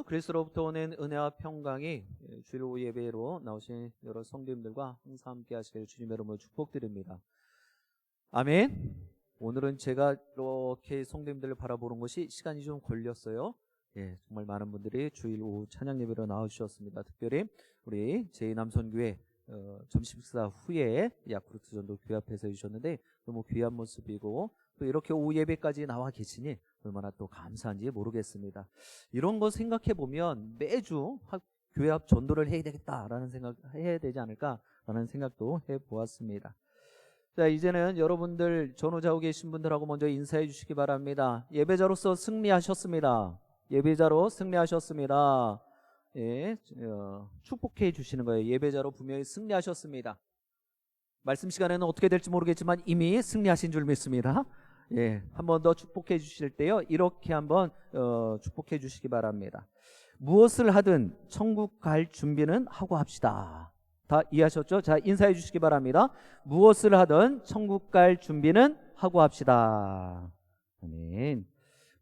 그리스로부터 오는 은혜와 평강이 주일 오후 예배로 나오신 여러 성도님들과 항상 함께 하시길 주님의 이름으로 축복드립니다. 아멘. 오늘은 제가 이렇게 성도님들을 바라보는 것이 시간이 좀 걸렸어요. 정말 많은 분들이 주일 오후 찬양 예배로 나와주셨습니다. 특별히 우리 제2남선교회 점심 식사 후에 야쿠르트 전도 교회 앞에서 해주셨는데 너무 귀한 모습이고 또 이렇게 오후 예배까지 나와 계시니 얼마나 또 감사한지 모르겠습니다. 이런 거 생각해 보면 매주 교회 앞 전도를 해야 되겠다라는 생각 해야 되지 않을까라는 생각도 해보았습니다. 자, 이제는 여러분들 전후좌우 계신 분들하고 먼저 인사해 주시기 바랍니다. 예배자로서 승리하셨습니다. 예배자로 승리하셨습니다. 축복해 주시는 거예요. 예배자로 분명히 승리하셨습니다. 말씀 시간에는 어떻게 될지 모르겠지만 이미 승리하신 줄 믿습니다. 한 번 더 축복해 주실 때요, 이렇게 한번 축복해 주시기 바랍니다. 무엇을 하든 천국 갈 준비는 하고 합시다. 다 이해하셨죠? 자, 인사해 주시기 바랍니다. 무엇을 하든 천국 갈 준비는 하고 합시다. 아멘.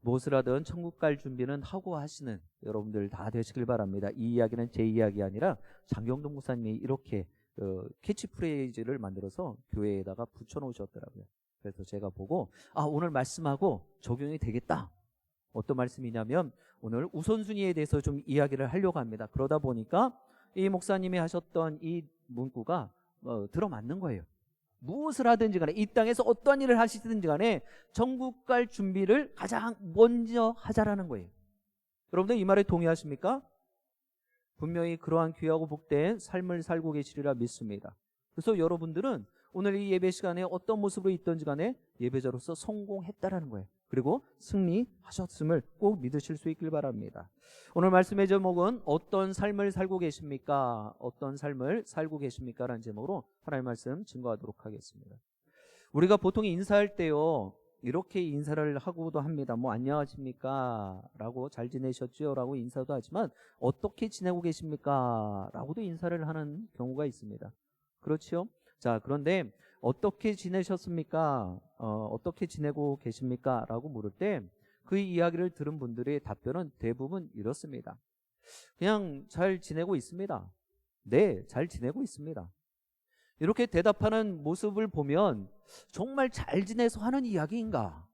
무엇을 하든 천국 갈 준비는 하고 하시는 여러분들 다 되시길 바랍니다. 이 이야기는 제 이야기 아니라 장경동 목사님이 이렇게 캐치프레이즈를 만들어서 교회에다가 붙여놓으셨더라고요. 그래서 제가 보고 오늘 말씀하고 적용이 되겠다. 어떤 말씀이냐면 오늘 우선순위에 대해서 좀 이야기를 하려고 합니다. 그러다 보니까 이 목사님이 하셨던 이 문구가 들어맞는 거예요. 무엇을 하든지 간에 이 땅에서 어떠한 일을 하시든지 간에 천국 갈 준비를 가장 먼저 하자라는 거예요. 여러분들 이 말에 동의하십니까? 분명히 그러한 귀하고 복된 삶을 살고 계시리라 믿습니다. 그래서 여러분들은 오늘 이 예배 시간에 어떤 모습으로 있든지 간에 예배자로서 성공했다라는 거예요. 그리고 승리하셨음을 꼭 믿으실 수 있길 바랍니다. 오늘 말씀의 제목은 어떤 삶을 살고 계십니까? 어떤 삶을 살고 계십니까? 라는 제목으로 하나님의 말씀 증거하도록 하겠습니다. 우리가 보통 인사할 때요, 이렇게 인사를 하고도 합니다. 안녕하십니까? 라고 잘 지내셨죠? 라고 인사도 하지만 어떻게 지내고 계십니까? 라고도 인사를 하는 경우가 있습니다. 그렇죠? 자, 그런데 어떻게 지내셨습니까? 어떻게 지내고 계십니까? 라고 물을 때 그 이야기를 들은 분들의 답변은 대부분 이렇습니다. 그냥 잘 지내고 있습니다. 네, 잘 지내고 있습니다. 이렇게 대답하는 모습을 보면 정말 잘 지내서 하는 이야기인가?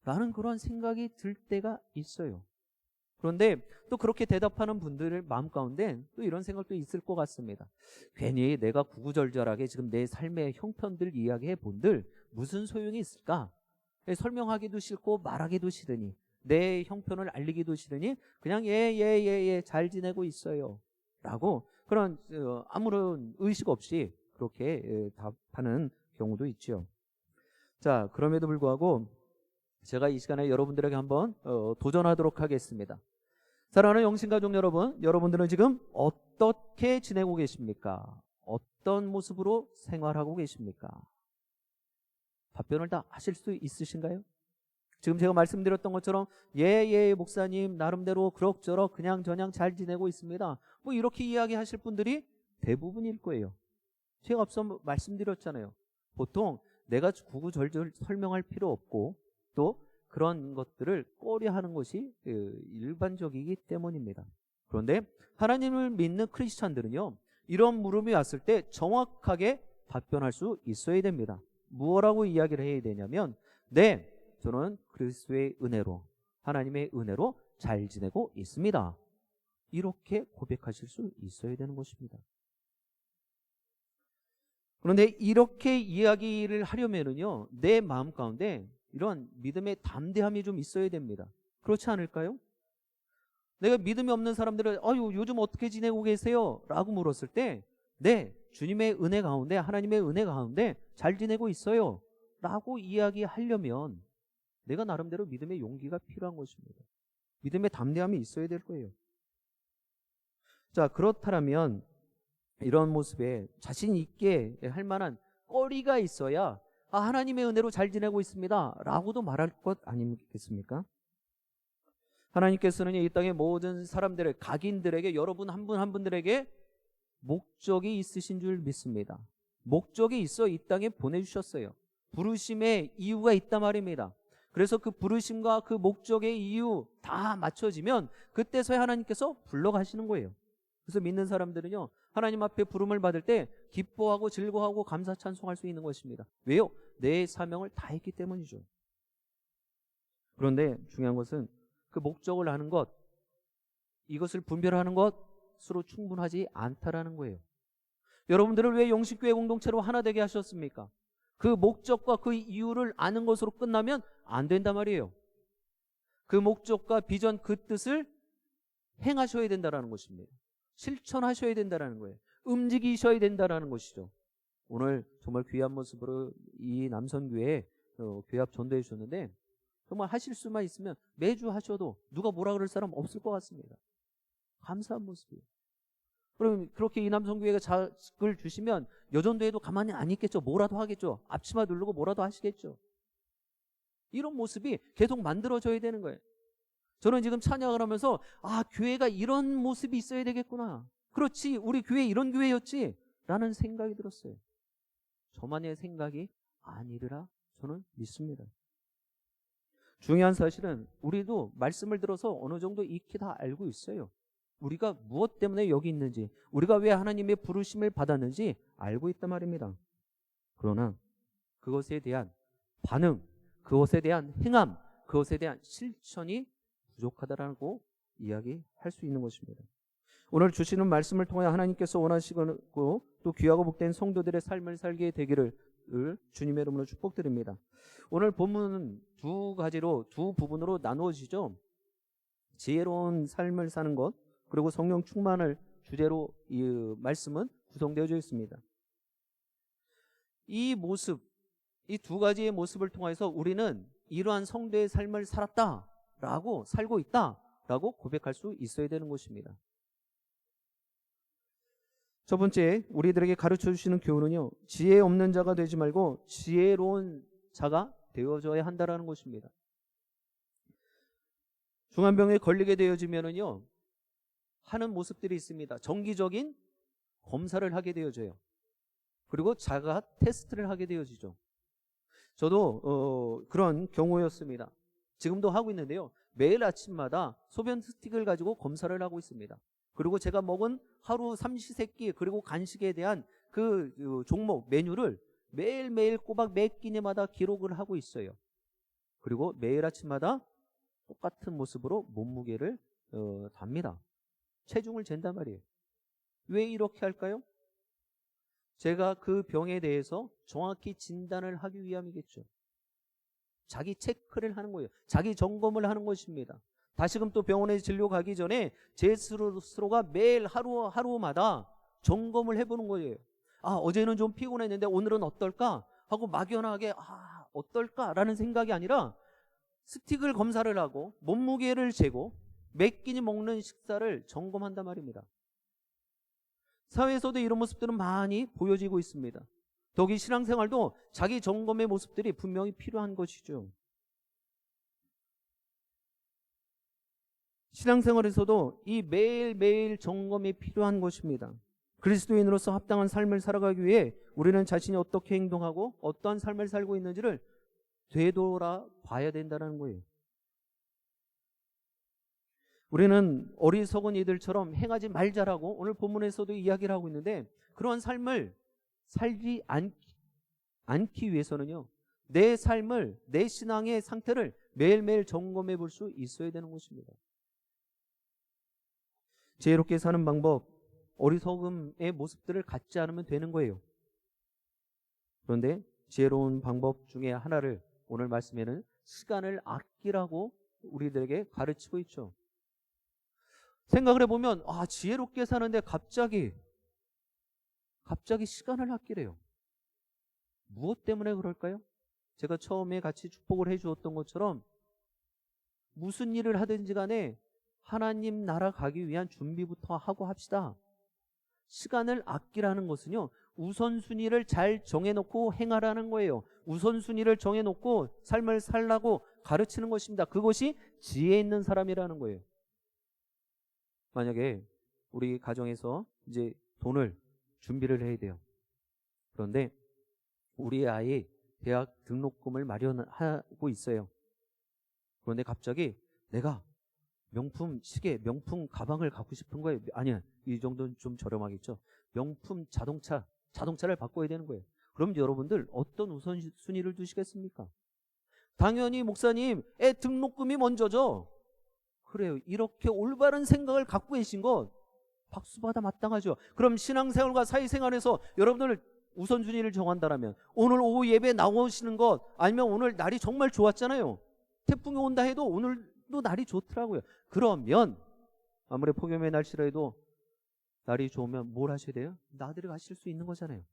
라는 그런 생각이 들 때가 있어요. 그런데 또 그렇게 대답하는 분들의 마음 가운데 또 이런 생각도 있을 것 같습니다. 괜히 내가 구구절절하게 지금 내 삶의 형편들 이야기해 본들 무슨 소용이 있을까? 설명하기도 싫고 말하기도 싫으니 내 형편을 알리기도 싫으니 그냥 잘 지내고 있어요 라고 그런 아무런 의식 없이 그렇게 답하는 경우도 있죠. 자, 그럼에도 불구하고 제가 이 시간에 여러분들에게 한번 도전하도록 하겠습니다. 사랑하는 영신가족 여러분, 여러분들은 지금 어떻게 지내고 계십니까? 어떤 모습으로 생활하고 계십니까? 답변을 다 하실 수 있으신가요? 지금 제가 말씀드렸던 것처럼 목사님 나름대로 그럭저럭 그냥저냥 잘 지내고 있습니다. 이렇게 이야기하실 분들이 대부분일 거예요. 제가 앞서 말씀드렸잖아요. 보통 내가 구구절절 설명할 필요 없고 또 그런 것들을 꺼려하는 것이 일반적이기 때문입니다. 그런데 하나님을 믿는 크리스찬들은요, 이런 물음이 왔을 때 정확하게 답변할 수 있어야 됩니다. 무엇라고 이야기를 해야 되냐면 네, 저는 그리스도의 은혜로 하나님의 은혜로 잘 지내고 있습니다. 이렇게 고백하실 수 있어야 되는 것입니다. 그런데 이렇게 이야기를 하려면은요, 내 마음 가운데 이런 믿음의 담대함이 좀 있어야 됩니다. 그렇지 않을까요? 내가 믿음이 없는 사람들은 요즘 어떻게 지내고 계세요? 라고 물었을 때 네, 주님의 은혜 가운데 하나님의 은혜 가운데 잘 지내고 있어요 라고 이야기하려면 내가 나름대로 믿음의 용기가 필요한 것입니다. 믿음의 담대함이 있어야 될 거예요. 자, 그렇다면 이런 모습에 자신 있게 할 만한 거리가 있어야 하나님의 은혜로 잘 지내고 있습니다 라고도 말할 것 아니겠습니까? 하나님께서는 이 땅의 모든 사람들의 각인들에게 여러분 한 분 한 분들에게 목적이 있으신 줄 믿습니다. 목적이 있어 이 땅에 보내주셨어요. 부르심의 이유가 있단 말입니다. 그래서 그 부르심과 그 목적의 이유 다 맞춰지면 그때서야 하나님께서 불러가시는 거예요. 그래서 믿는 사람들은요, 하나님 앞에 부름을 받을 때 기뻐하고 즐거워하고 감사 찬송할 수 있는 것입니다. 왜요? 내 사명을 다했기 때문이죠. 그런데 중요한 것은 그 목적을 아는 것, 이것을 분별하는 것으로 충분하지 않다라는 거예요. 여러분들을 왜 영식교회 공동체로 하나 되게 하셨습니까? 그 목적과 그 이유를 아는 것으로 끝나면 안 된단 말이에요. 그 목적과 비전, 그 뜻을 행하셔야 된다는 것입니다. 실천하셔야 된다는 거예요. 움직이셔야 된다는 것이죠. 오늘 정말 귀한 모습으로 이 남선교회에 교회 앞 전도해 주셨는데 정말 하실 수만 있으면 매주 하셔도 누가 뭐라 그럴 사람 없을 것 같습니다. 감사한 모습이에요. 그럼 그렇게 이 남성교회가 자식을 주시면 여전도에도 가만히 안 있겠죠. 뭐라도 하겠죠. 앞치마 누르고 뭐라도 하시겠죠. 이런 모습이 계속 만들어져야 되는 거예요. 저는 지금 찬양을 하면서 교회가 이런 모습이 있어야 되겠구나. 그렇지, 우리 교회 이런 교회였지 라는 생각이 들었어요. 저만의 생각이 아니리라 저는 믿습니다. 중요한 사실은 우리도 말씀을 들어서 어느 정도 익히 다 알고 있어요. 우리가 무엇 때문에 여기 있는지, 우리가 왜 하나님의 부르심을 받았는지 알고 있단 말입니다. 그러나 그것에 대한 반응, 그것에 대한 행함, 그것에 대한 실천이 부족하다라고 이야기할 수 있는 것입니다. 오늘 주시는 말씀을 통해 하나님께서 원하시고 또 귀하고 복된 성도들의 삶을 살게 되기를 주님의 이름으로 축복드립니다. 오늘 본문은 두 가지로, 두 부분으로 나누어지죠. 지혜로운 삶을 사는 것, 그리고 성령 충만을 주제로 이 말씀은 구성되어져 있습니다. 이 모습, 이 두 가지의 모습을 통해서 우리는 이러한 성도의 삶을 살았다라고, 살고 있다라고 고백할 수 있어야 되는 것입니다. 첫 번째, 우리들에게 가르쳐 주시는 교훈은요, 지혜 없는 자가 되지 말고 지혜로운 자가 되어져야 한다라는 것입니다. 중환병에 걸리게 되어지면은요, 하는 모습들이 있습니다. 정기적인 검사를 하게 되어져요. 그리고 자가 테스트를 하게 되어지죠. 저도 그런 경우였습니다. 지금도 하고 있는데요. 매일 아침마다 소변 스틱을 가지고 검사를 하고 있습니다. 그리고 제가 먹은 하루 삼시세끼 그리고 간식에 대한 그 종목 메뉴를 매일매일 꼬박 매 끼니마다 기록을 하고 있어요. 그리고 매일 아침마다 똑같은 모습으로 몸무게를 답니다. 체중을 잰단 말이에요. 왜 이렇게 할까요? 제가 그 병에 대해서 정확히 진단을 하기 위함이겠죠. 자기 체크를 하는 거예요. 자기 점검을 하는 것입니다. 다시금 또 병원에 진료 가기 전에 제 스스로가 매일 하루마다 점검을 해보는 거예요. 어제는 좀 피곤했는데 오늘은 어떨까? 하고 막연하게 어떨까라는 생각이 아니라 스틱을 검사를 하고 몸무게를 재고 몇 끼니 먹는 식사를 점검한단 말입니다. 사회에서도 이런 모습들은 많이 보여지고 있습니다. 더욱이 신앙생활도 자기 점검의 모습들이 분명히 필요한 것이죠. 신앙생활에서도 이 매일매일 점검이 필요한 것입니다. 그리스도인으로서 합당한 삶을 살아가기 위해 우리는 자신이 어떻게 행동하고 어떠한 삶을 살고 있는지를 되돌아봐야 된다는 거예요. 우리는 어리석은 이들처럼 행하지 말자라고 오늘 본문에서도 이야기를 하고 있는데, 그러한 삶을 살지 않기 위해서는요, 내 삶을, 내 신앙의 상태를 매일매일 점검해 볼 수 있어야 되는 것입니다. 지혜롭게 사는 방법, 어리석음의 모습들을 갖지 않으면 되는 거예요. 그런데 지혜로운 방법 중에 하나를 오늘 말씀에는 시간을 아끼라고 우리들에게 가르치고 있죠. 생각을 해보면 지혜롭게 사는데 갑자기 시간을 아끼래요. 무엇 때문에 그럴까요? 제가 처음에 같이 축복을 해주었던 것처럼 무슨 일을 하든지 간에 하나님 나라 가기 위한 준비부터 하고 합시다. 시간을 아끼라는 것은요, 우선순위를 잘 정해놓고 행하라는 거예요. 우선순위를 정해놓고 삶을 살라고 가르치는 것입니다. 그것이 지혜 있는 사람이라는 거예요. 만약에 우리 가정에서 이제 돈을 준비를 해야 돼요. 그런데 우리 아이 대학 등록금을 마련하고 있어요. 그런데 갑자기 내가 명품 시계, 명품 가방을 갖고 싶은 거예요. 아니야, 이 정도는 좀 저렴하겠죠. 명품 자동차를 바꿔야 되는 거예요. 그럼 여러분들 어떤 우선순위를 두시겠습니까? 당연히 목사님, 애 등록금이 먼저죠. 그래요. 이렇게 올바른 생각을 갖고 계신 것 박수받아 마땅하죠. 그럼 신앙생활과 사회생활에서 여러분들 우선순위를 정한다면 오늘 오후 예배 나오시는 것, 아니면 오늘 날이 정말 좋았잖아요. 태풍이 온다 해도 오늘도 날이 좋더라고요. 그러면 아무리 폭염의 날씨라도 날이 좋으면 뭘 하셔야 돼요? 나들이 가실 수 있는 거잖아요.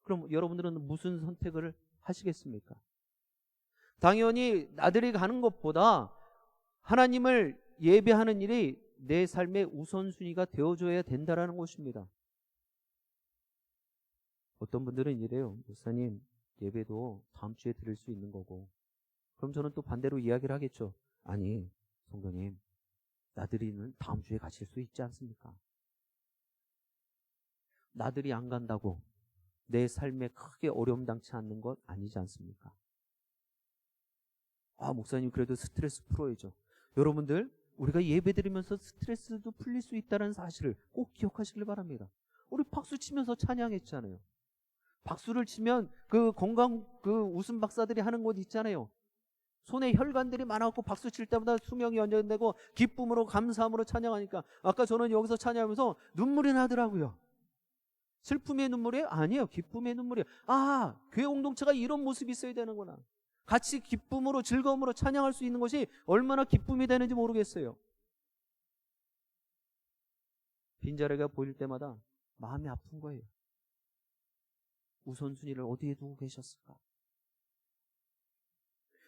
그럼 여러분들은 무슨 선택을 하시겠습니까? 당연히 나들이 가는 것보다 하나님을 예배하는 일이 내 삶의 우선순위가 되어줘야 된다는 것입니다. 어떤 분들은 이래요. 목사님, 예배도 다음 주에 드릴 수 있는 거고. 그럼 저는 또 반대로 이야기를 하겠죠. 아니, 성도님, 나들이는 다음 주에 가실 수 있지 않습니까? 나들이 안 간다고 내 삶에 크게 어려움 당치 않는 것 아니지 않습니까? 아, 목사님, 그래도 스트레스 풀어야죠. 여러분들, 우리가 예배 드리면서 스트레스도 풀릴 수 있다는 사실을 꼭 기억하시길 바랍니다. 우리 박수 치면서 찬양했잖아요. 박수를 치면 그 건강, 그 웃음 박사들이 하는 곳 있잖아요. 손에 혈관들이 많아갖고 박수 칠 때마다 수명이 연장되고 기쁨으로 감사함으로 찬양하니까, 아까 저는 여기서 찬양하면서 눈물이 나더라고요. 슬픔의 눈물이에요? 아니에요. 기쁨의 눈물이에요. 아, 교회 공동체가 이런 모습이 있어야 되는구나. 같이 기쁨으로 즐거움으로 찬양할 수 있는 것이 얼마나 기쁨이 되는지 모르겠어요. 빈자리가 보일 때마다 마음이 아픈 거예요. 우선순위를 어디에 두고 계셨을까?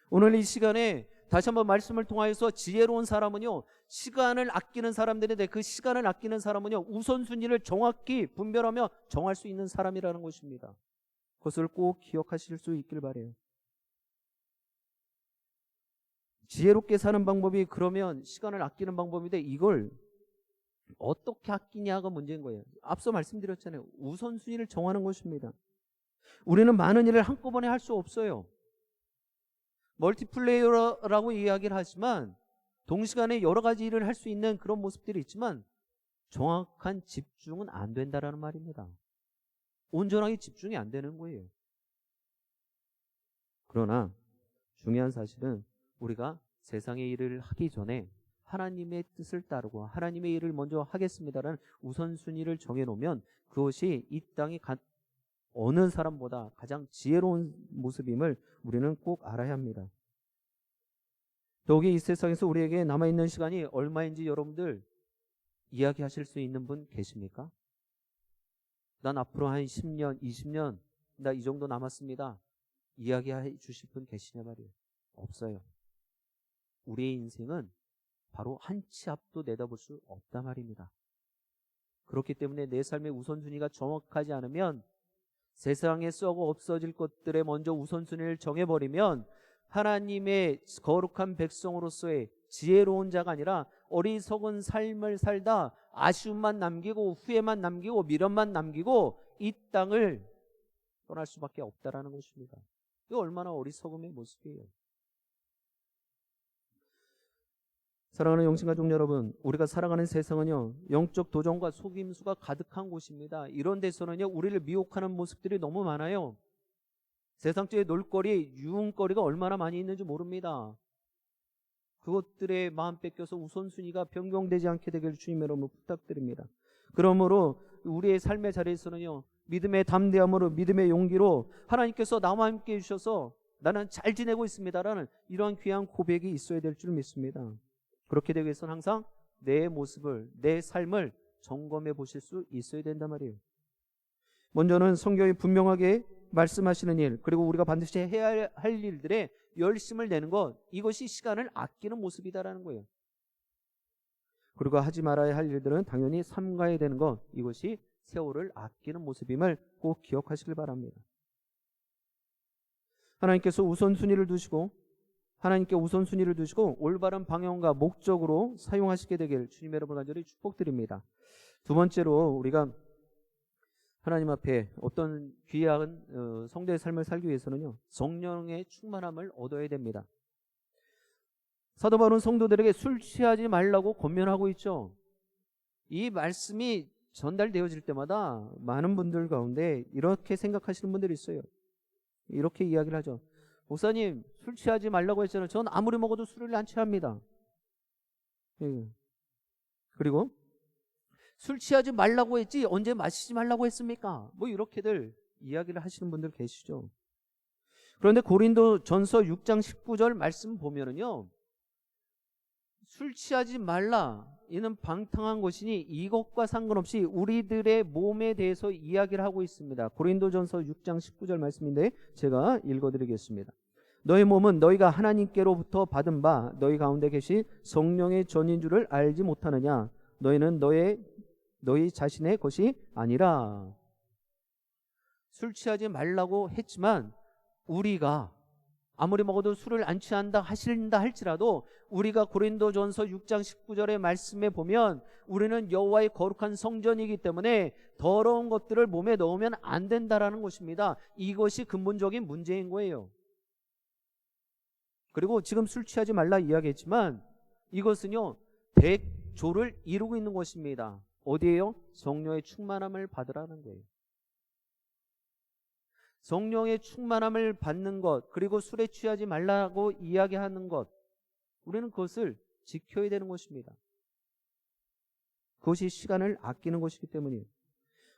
오늘 이 시간에 다시 한번 말씀을 통하여서 지혜로운 사람은요, 시간을 아끼는 사람들인데, 그 시간을 아끼는 사람은요, 우선순위를 정확히 분별하며 정할 수 있는 사람이라는 것입니다. 그것을 꼭 기억하실 수 있길 바라요. 지혜롭게 사는 방법이 그러면 시간을 아끼는 방법인데, 이걸 어떻게 아끼냐가 문제인 거예요. 앞서 말씀드렸잖아요. 우선순위를 정하는 것입니다. 우리는 많은 일을 한꺼번에 할 수 없어요. 멀티플레이어라고 이야기를 하지만 동시간에 여러 가지 일을 할 수 있는 그런 모습들이 있지만 정확한 집중은 안 된다라는 말입니다. 온전하게 집중이 안 되는 거예요. 그러나 중요한 사실은 우리가 세상의 일을 하기 전에 하나님의 뜻을 따르고 하나님의 일을 먼저 하겠습니다라는 우선순위를 정해놓으면 그것이 이 땅에 어느 사람보다 가장 지혜로운 모습임을 우리는 꼭 알아야 합니다. 더욱이 이 세상에서 우리에게 남아있는 시간이 얼마인지 여러분들 이야기하실 수 있는 분 계십니까? 난 앞으로 한 10년, 20년 나 이 정도 남았습니다. 이야기해 주실 분 계시냐 말이에요. 없어요. 우리의 인생은 바로 한 치 앞도 내다볼 수 없단 말입니다. 그렇기 때문에 내 삶의 우선순위가 정확하지 않으면 세상에 썩어 없어질 것들에 먼저 우선순위를 정해버리면 하나님의 거룩한 백성으로서의 지혜로운 자가 아니라 어리석은 삶을 살다 아쉬움만 남기고 후회만 남기고 미련만 남기고 이 땅을 떠날 수밖에 없다라는 것입니다. 이거 얼마나 어리석음의 모습이에요. 사랑하는 영신가족 여러분, 우리가 살아가는 세상은요, 영적 도전과 속임수가 가득한 곳입니다. 이런 데서는요, 우리를 미혹하는 모습들이 너무 많아요. 세상적인 놀거리, 유흥거리가 얼마나 많이 있는지 모릅니다. 그것들에 마음 뺏겨서 우선순위가 변경되지 않게 되길 주님의 이름으로 부탁드립니다. 그러므로 우리의 삶의 자리에서는요, 믿음의 담대함으로, 믿음의 용기로 하나님께서 나와 함께 해주셔서 나는 잘 지내고 있습니다라는 이러한 귀한 고백이 있어야 될 줄 믿습니다. 그렇게 되기 위해서는 항상 내 모습을, 내 삶을 점검해 보실 수 있어야 된단 말이에요. 먼저는 성경이 분명하게 말씀하시는 일, 그리고 우리가 반드시 해야 할 일들에 열심을 내는 것, 이것이 시간을 아끼는 모습이다라는 거예요. 그리고 하지 말아야 할 일들은 당연히 삼가야 되는 것, 이것이 세월을 아끼는 모습임을 꼭 기억하시길 바랍니다. 하나님께서 우선순위를 두시고 올바른 방향과 목적으로 사용하시게 되길 주님의 이름으로 간절히 축복드립니다. 두 번째로 우리가 하나님 앞에 어떤 귀한 성도의 삶을 살기 위해서는요, 성령의 충만함을 얻어야 됩니다. 사도 바울은 성도들에게 술 취하지 말라고 권면하고 있죠. 이 말씀이 전달되어질 때마다 많은 분들 가운데 이렇게 생각하시는 분들이 있어요. 이렇게 이야기를 하죠. 목사님, 술 취하지 말라고 했잖아요. 전 아무리 먹어도 술을 안 취합니다. 예. 그리고 술 취하지 말라고 했지 언제 마시지 말라고 했습니까? 뭐 이렇게들 이야기를 하시는 분들 계시죠. 그런데 고린도전서 6장 19절 말씀 보면은요, 술 취하지 말라, 이는 방탕한 것이니 이것과 상관없이 우리들의 몸에 대해서 이야기를 하고 있습니다. 고린도전서 6장 19절 말씀인데 제가 읽어드리겠습니다. 너희 몸은 너희가 하나님께로부터 받은 바 너희 가운데 계신 성령의 전인 줄을 알지 못하느냐? 너희는 너희 자신의 것이 아니라. 술 취하지 말라고 했지만 우리가 아무리 먹어도 술을 안 취한다 하신다 할지라도 우리가 고린도전서 6장 19절의 말씀에 보면 우리는 여호와의 거룩한 성전이기 때문에 더러운 것들을 몸에 넣으면 안 된다라는 것입니다. 이것이 근본적인 문제인 거예요. 그리고 지금 술 취하지 말라 이야기했지만 이것은요, 대조를 이루고 있는 것입니다. 어디에요? 성령의 충만함을 받으라는 거예요. 성령의 충만함을 받는 것, 그리고 술에 취하지 말라고 이야기하는 것, 우리는 그것을 지켜야 되는 것입니다. 그것이 시간을 아끼는 것이기 때문이에요.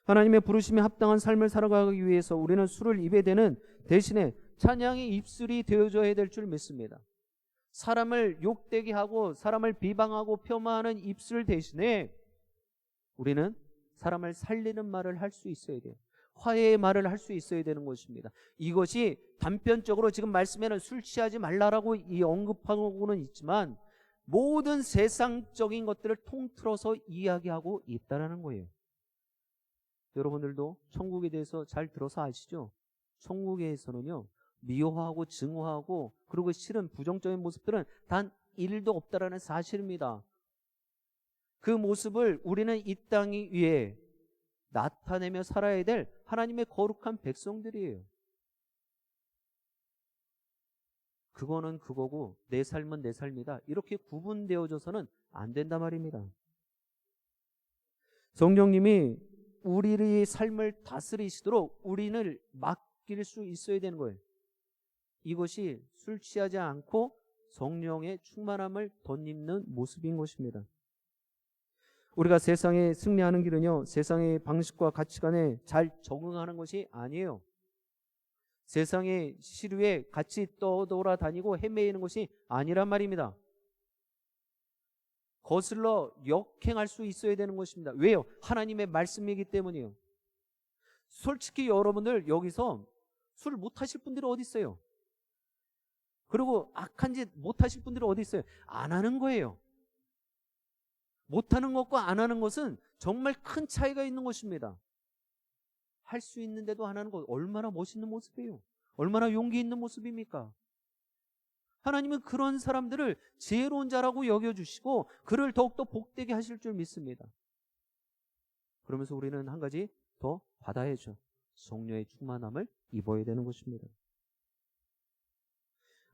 하나님의 부르심에 합당한 삶을 살아가기 위해서 우리는 술을 입에 대는 대신에 찬양의 입술이 되어줘야 될 줄 믿습니다. 사람을 욕되게 하고 사람을 비방하고 폄하하는 입술 대신에 우리는 사람을 살리는 말을 할 수 있어야 돼요. 화해의 말을 할 수 있어야 되는 것입니다. 이것이 단편적으로 지금 말씀에는 술 취하지 말라라고 언급하고는 있지만 모든 세상적인 것들을 통틀어서 이야기하고 있다는 거예요. 여러분들도 천국에 대해서 잘 들어서 아시죠? 천국에서는요, 미워하고 증오하고 그리고 싫은 부정적인 모습들은 단 1도 없다라는 사실입니다. 그 모습을 우리는 이 땅 위에 나타내며 살아야 될 하나님의 거룩한 백성들이에요. 그거는 그거고 내 삶은 내 삶이다, 이렇게 구분되어져서는 안 된단 말입니다. 성령님이 우리의 삶을 다스리시도록 우리를 맡길 수 있어야 되는 거예요. 이것이 술 취하지 않고 성령의 충만함을 덧입는 모습인 것입니다. 우리가 세상에 승리하는 길은요, 세상의 방식과 가치관에 잘 적응하는 것이 아니에요. 세상의 시류에 같이 떠돌아다니고 헤매이는 것이 아니란 말입니다. 거슬러 역행할 수 있어야 되는 것입니다. 왜요? 하나님의 말씀이기 때문이에요. 솔직히 여러분들 여기서 술 못하실 분들이 어디 있어요? 그리고 악한 짓 못하실 분들이 어디 있어요? 안 하는 거예요. 못하는 것과 안 하는 것은 정말 큰 차이가 있는 것입니다. 할 수 있는데도 안 하는 것, 얼마나 멋있는 모습이에요. 얼마나 용기 있는 모습입니까? 하나님은 그런 사람들을 지혜로운 자라고 여겨주시고 그를 더욱더 복되게 하실 줄 믿습니다. 그러면서 우리는 한 가지 더 받아야죠. 성령의 충만함을 입어야 되는 것입니다.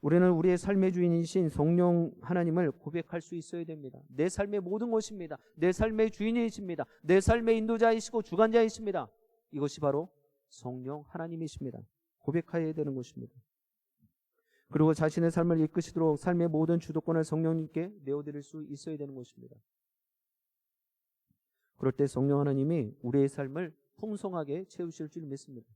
우리는 우리의 삶의 주인이신 성령 하나님을 고백할 수 있어야 됩니다. 내 삶의 모든 것입니다. 내 삶의 주인이십니다. 내 삶의 인도자이시고 주관자이십니다. 이것이 바로 성령 하나님이십니다. 고백해야 되는 것입니다. 그리고 자신의 삶을 이끄시도록 삶의 모든 주도권을 성령님께 내어드릴 수 있어야 되는 것입니다. 그럴 때 성령 하나님이 우리의 삶을 풍성하게 채우실 줄 믿습니다.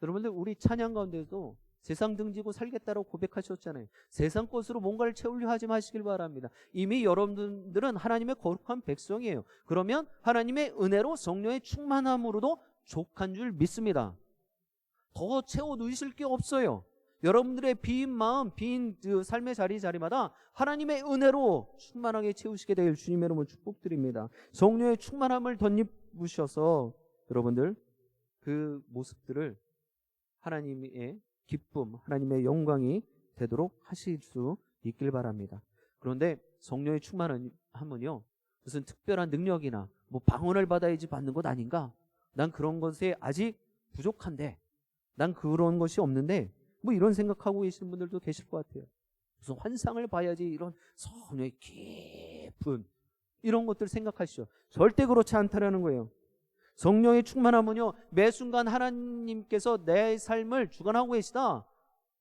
여러분들, 우리 찬양 가운데도 세상 등지고 살겠다고 고백하셨잖아요. 세상 것으로 뭔가를 채우려 하지 마시길 바랍니다. 이미 여러분들은 하나님의 거룩한 백성이에요. 그러면 하나님의 은혜로 성령의 충만함으로도 족한 줄 믿습니다. 더 채워 누이실 게 없어요. 여러분들의 빈 마음, 빈 삶의 자리마다 하나님의 은혜로 충만하게 채우시게 될 주님의 이름으로 축복드립니다. 성령의 충만함을 덧입으셔서 여러분들 그 모습들을 하나님의 기쁨, 하나님의 영광이 되도록 하실 수 있길 바랍니다. 그런데 성령의 충만함은요, 무슨 특별한 능력이나 뭐 방언을 받아야지 받는 것 아닌가? 난 그런 것에 아직 부족한데, 난 그런 것이 없는데, 뭐 이런 생각하고 계시는 분들도 계실 것 같아요. 무슨 환상을 봐야지 이런 성령의 깊은 이런 것들 생각하시죠. 절대 그렇지 않다라는 거예요. 성령의 충만함은요, 매 순간 하나님께서 내 삶을 주관하고 계시다.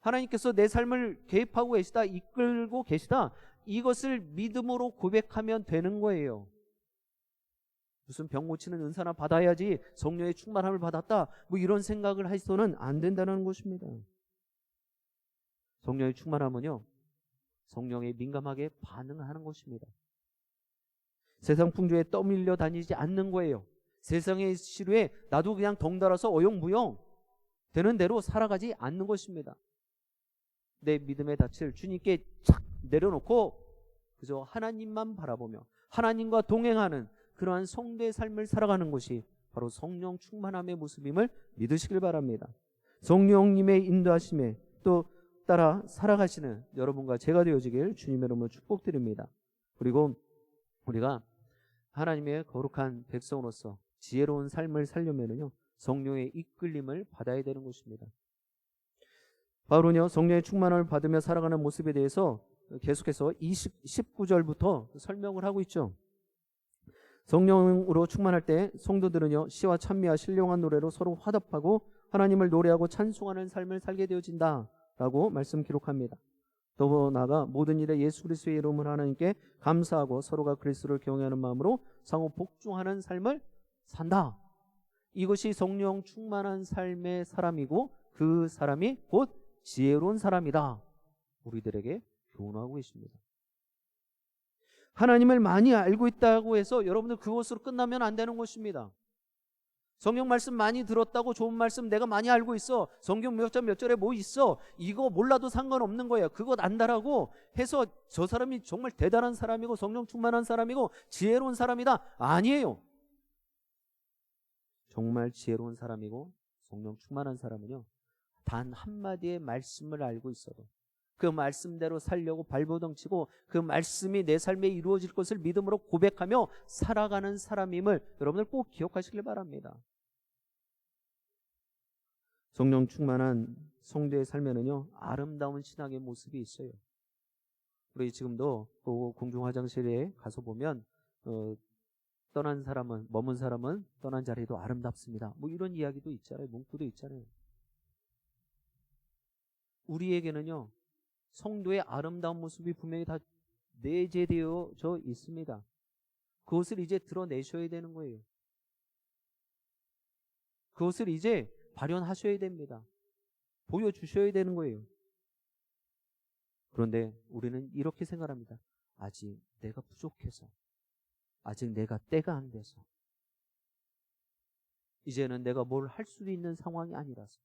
하나님께서 내 삶을 개입하고 계시다. 이끌고 계시다. 이것을 믿음으로 고백하면 되는 거예요. 무슨 병 고치는 은사나 받아야지 성령의 충만함을 받았다. 뭐 이런 생각을 해서는 안 된다는 것입니다. 성령의 충만함은요, 성령에 민감하게 반응하는 것입니다. 세상 풍조에 떠밀려 다니지 않는 거예요. 세상의 시류에 나도 그냥 덩달아서 어용부용 되는 대로 살아가지 않는 것입니다. 내 믿음의 닻을 주님께 착 내려놓고 그저 하나님만 바라보며 하나님과 동행하는 그러한 성도의 삶을 살아가는 것이 바로 성령 충만함의 모습임을 믿으시길 바랍니다. 성령님의 인도하심에 또 따라 살아가시는 여러분과 제가 되어지길 주님의 이름으로 축복드립니다. 그리고 우리가 하나님의 거룩한 백성으로서 지혜로운 삶을 살려면요, 성령의 이끌림을 받아야 되는 것입니다. 바울은요, 성령의 충만함을 받으며 살아가는 모습에 대해서 계속해서 19절부터 설명을 하고 있죠. 성령으로 충만할 때 성도들은요, 시와 찬미와 신령한 노래로 서로 화답하고 하나님을 노래하고 찬송하는 삶을 살게 되어진다 라고 말씀 기록합니다. 더 나아가 모든 일에 예수 그리스도의 이름을 하나님께 감사하고 서로가 그리스도를 경외하는 마음으로 상호 복종하는 삶을 산다. 이것이 성령 충만한 삶의 사람이고 그 사람이 곧 지혜로운 사람이다. 우리들에게 교훈하고 계십니다. 하나님을 많이 알고 있다고 해서 여러분들 그것으로 끝나면 안 되는 것입니다. 성경 말씀 많이 들었다고 좋은 말씀 내가 많이 알고 있어. 성경 몇 절 몇 절에 뭐 있어. 이거 몰라도 상관없는 거예요. 그것 안다라고 해서 저 사람이 정말 대단한 사람이고 성령 충만한 사람이고 지혜로운 사람이다. 아니에요. 정말 지혜로운 사람이고 성령 충만한 사람은요, 단 한마디의 말씀을 알고 있어도 그 말씀대로 살려고 발버둥치고 그 말씀이 내 삶에 이루어질 것을 믿음으로 고백하며 살아가는 사람임을 여러분들 꼭 기억하시길 바랍니다. 성령 충만한 성도의 삶에는요, 아름다운 신앙의 모습이 있어요. 우리 지금도 공중 화장실에 가서 보면 떠난 사람은, 머문 사람은 떠난 자리도 아름답습니다. 뭐 이런 이야기도 있잖아요. 문구도 있잖아요. 우리에게는요, 성도의 아름다운 모습이 분명히 다 내재되어져 있습니다. 그것을 이제 드러내셔야 되는 거예요. 그것을 이제 발현하셔야 됩니다. 보여주셔야 되는 거예요. 그런데 우리는 이렇게 생각합니다. 아직 내가 부족해서, 아직 내가 때가 안 돼서, 이제는 내가 뭘 할 수 있는 상황이 아니라서.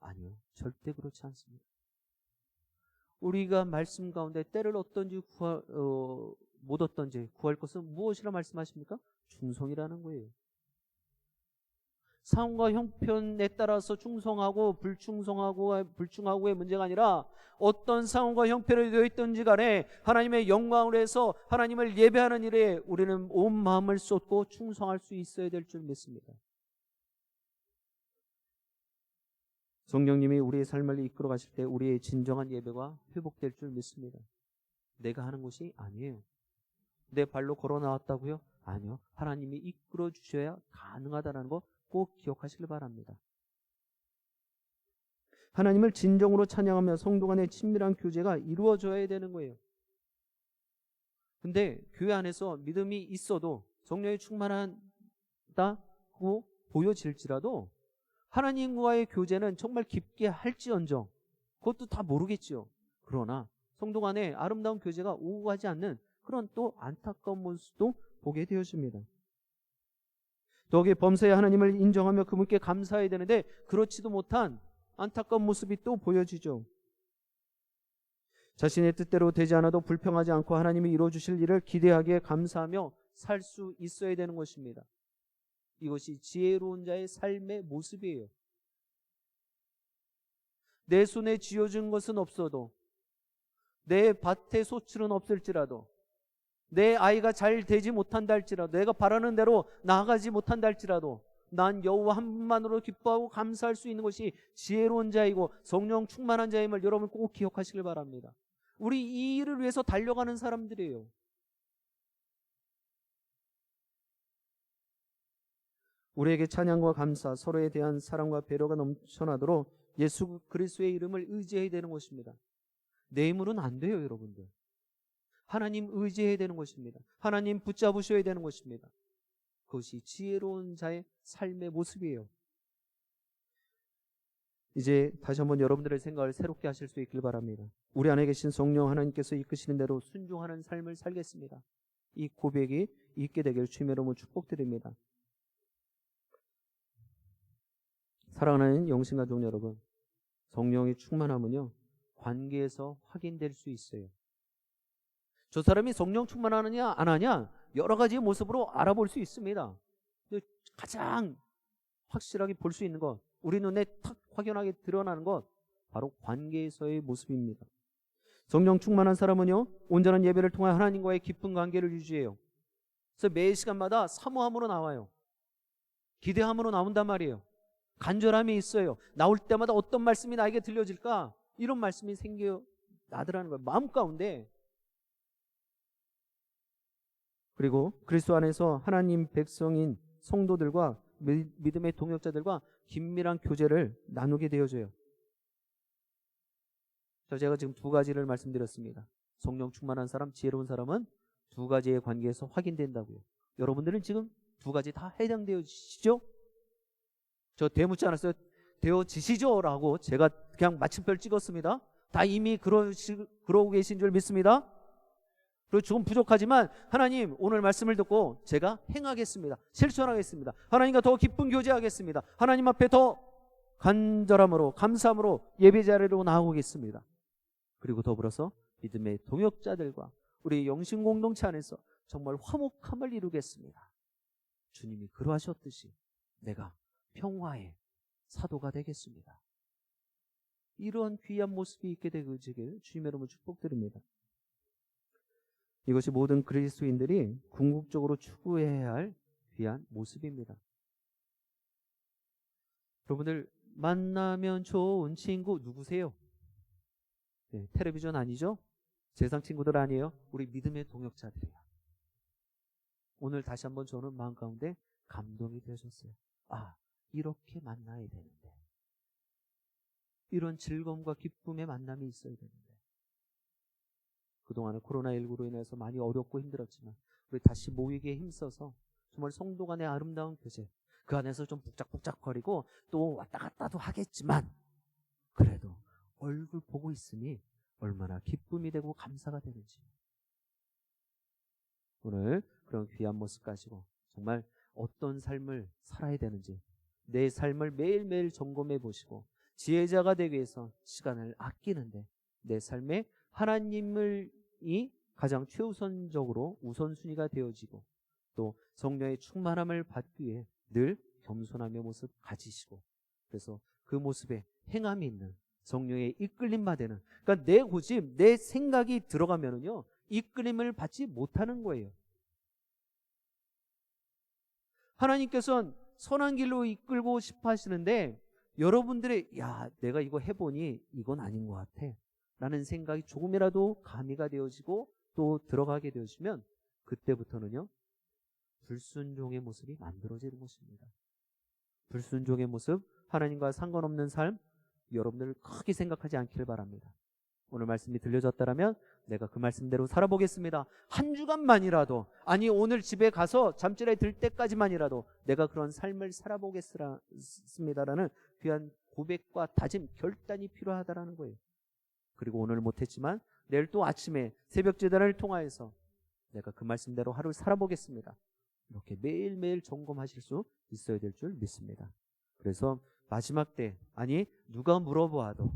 아니요, 절대 그렇지 않습니다. 우리가 말씀 가운데 때를 얻든지 못 얻든지 구할 것은 무엇이라 말씀하십니까? 충성이라는 거예요. 상황과 형편에 따라서 충성하고 불충하고의 문제가 아니라 어떤 상황과 형편에 되어 있든지 간에 하나님의 영광을 위해서 하나님을 예배하는 일에 우리는 온 마음을 쏟고 충성할 수 있어야 될 줄 믿습니다. 성령님이 우리의 삶을 이끌어 가실 때 우리의 진정한 예배가 회복될 줄 믿습니다. 내가 하는 것이 아니에요. 내 발로 걸어 나왔다고요? 아니요. 하나님이 이끌어 주셔야 가능하다는 거 꼭 기억하시길 바랍니다. 하나님을 진정으로 찬양하며 성도 간의 친밀한 교제가 이루어져야 되는 거예요. 근데 교회 안에서 믿음이 있어도 성령이 충만하다고 보여질지라도 하나님과의 교제는 정말 깊게 할지언정 그것도 다 모르겠죠. 그러나 성도 간에 아름다운 교제가 오고 가지 않는 그런 또 안타까운 모습도 보게 되어집니다. 더욱이 범사에 하나님을 인정하며 그분께 감사해야 되는데 그렇지도 못한 안타까운 모습이 또 보여지죠. 자신의 뜻대로 되지 않아도 불평하지 않고 하나님이 이루어주실 일을 기대하기에 감사하며 살 수 있어야 되는 것입니다. 이것이 지혜로운 자의 삶의 모습이에요. 내 손에 쥐어준 것은 없어도, 내 밭에 소출은 없을지라도, 내 아이가 잘 되지 못한다 할지라도, 내가 바라는 대로 나아가지 못한다 할지라도 난 여호와 한 분만으로 기뻐하고 감사할 수 있는 것이 지혜로운 자이고 성령 충만한 자임을 여러분 꼭 기억하시길 바랍니다. 우리 이 일을 위해서 달려가는 사람들이에요. 우리에게 찬양과 감사, 서로에 대한 사랑과 배려가 넘쳐나도록 예수 그리스도의 이름을 의지해야 되는 것입니다. 내 힘으로는 안 돼요, 여러분들. 하나님 의지해야 되는 것입니다. 하나님 붙잡으셔야 되는 것입니다. 그것이 지혜로운 자의 삶의 모습이에요. 이제 다시 한번 여러분들의 생각을 새롭게 하실 수 있길 바랍니다. 우리 안에 계신 성령 하나님께서 이끄시는 대로 순종하는 삶을 살겠습니다. 이 고백이 있게 되기를 주님의 이름으로 축복드립니다. 사랑하는 영신가족 여러분, 성령의 충만함은요, 관계에서 확인될 수 있어요. 저 사람이 성령 충만하느냐 안 하냐 여러 가지 모습으로 알아볼 수 있습니다. 근데 가장 확실하게 볼 수 있는 것, 우리 눈에 탁 확연하게 드러나는 것, 바로 관계에서의 모습입니다. 성령 충만한 사람은요, 온전한 예배를 통해 하나님과의 깊은 관계를 유지해요. 그래서 매 시간마다 사모함으로 나와요. 기대함으로 나온단 말이에요. 간절함이 있어요. 나올 때마다 어떤 말씀이 나에게 들려질까? 이런 말씀이 생겨나더라는 거예요. 마음 가운데. 그리고 그리스도 안에서 하나님 백성인 성도들과 믿음의 동역자들과 긴밀한 교제를 나누게 되어져요. 제가 지금 두 가지를 말씀드렸습니다. 성령 충만한 사람, 지혜로운 사람은 두 가지의 관계에서 확인된다고요. 여러분들은 지금 두 가지 다 해당되어지시죠? 저 대묻지 않았어요. 되어지시죠? 라고 제가 그냥 마침표를 찍었습니다. 다 이미 그러고 계신 줄 믿습니다. 그리고 조금 부족하지만 하나님 오늘 말씀을 듣고 제가 행하겠습니다. 실천하겠습니다. 하나님과 더 깊은 교제하겠습니다. 하나님 앞에 더 간절함으로 감사함으로 예배 자리로 나아오겠습니다. 그리고 더불어서 믿음의 동역자들과 우리 영신 공동체 안에서 정말 화목함을 이루겠습니다. 주님이 그러하셨듯이 내가 평화의 사도가 되겠습니다. 이런 귀한 모습이 있게 되길 주님의 이름으로 축복드립니다. 이것이 모든 그리스도인들이 궁극적으로 추구해야 할 귀한 모습입니다. 여러분들 만나면 좋은 친구 누구세요? 네, 텔레비전 아니죠? 세상 친구들 아니에요? 우리 믿음의 동역자들이에요. 오늘 다시 한번 저는 마음 가운데 감동이 되셨어요. 아, 이렇게 만나야 되는데, 이런 즐거움과 기쁨의 만남이 있어야 되는데, 그동안에 코로나19로 인해서 많이 어렵고 힘들었지만 우리 다시 모이기에 힘써서 정말 성도 간의 아름다운 교제, 그 안에서 좀 북적북적거리고 또 왔다 갔다도 하겠지만 그래도 얼굴 보고 있으니 얼마나 기쁨이 되고 감사가 되는지, 오늘 그런 귀한 모습 가지고 정말 어떤 삶을 살아야 되는지 내 삶을 매일매일 점검해 보시고 지혜자가 되기 위해서 시간을 아끼는데 내 삶에 하나님이 가장 최우선적으로 우선순위가 되어지고 또 성령의 충만함을 받기 위해 늘 겸손함의 모습 가지시고, 그래서 그 모습에 행함이 있는 성령의 이끌림 받는, 그러니까 내 고집, 내 생각이 들어가면은요 이끌림을 받지 못하는 거예요. 하나님께서는 선한 길로 이끌고 싶어 하시는데 여러분들의 내가 이거 해보니 이건 아닌 것 같아 라는 생각이 조금이라도 가미가 되어지고 또 들어가게 되어지면 그때부터는요 불순종의 모습이 만들어지는 것입니다. 불순종의 모습, 하나님과 상관없는 삶, 여러분들 크게 생각하지 않기를 바랍니다. 오늘 말씀이 들려졌다면 내가 그 말씀대로 살아보겠습니다. 한 주간만이라도, 아니 오늘 집에 가서 잠자리에 들 때까지만이라도 내가 그런 삶을 살아보겠습니다라는 귀한 고백과 다짐, 결단이 필요하다라는 거예요. 그리고 오늘 못했지만 내일 또 아침에 새벽 제단을 통하여서 내가 그 말씀대로 하루를 살아보겠습니다. 이렇게 매일매일 점검하실 수 있어야 될 줄 믿습니다. 그래서 마지막 때, 아니 누가 물어보아도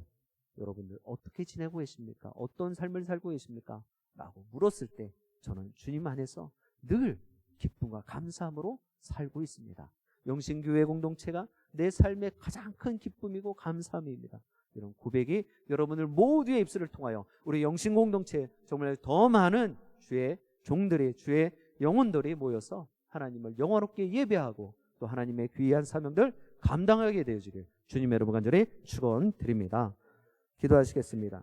여러분들 어떻게 지내고 계십니까? 어떤 삶을 살고 계십니까? 라고 물었을 때 저는 주님 안에서 늘 기쁨과 감사함으로 살고 있습니다. 영신교회 공동체가 내 삶의 가장 큰 기쁨이고 감사함입니다. 이런 고백이 여러분들 모두의 입술을 통하여 우리 영신공동체 정말 더 많은 주의 종들이, 주의 영혼들이 모여서 하나님을 영원롭게 예배하고 또 하나님의 귀한 사명들 감당하게 되어지길 주님의 이름으로 간절히 축원드립니다. 기도하시겠습니다.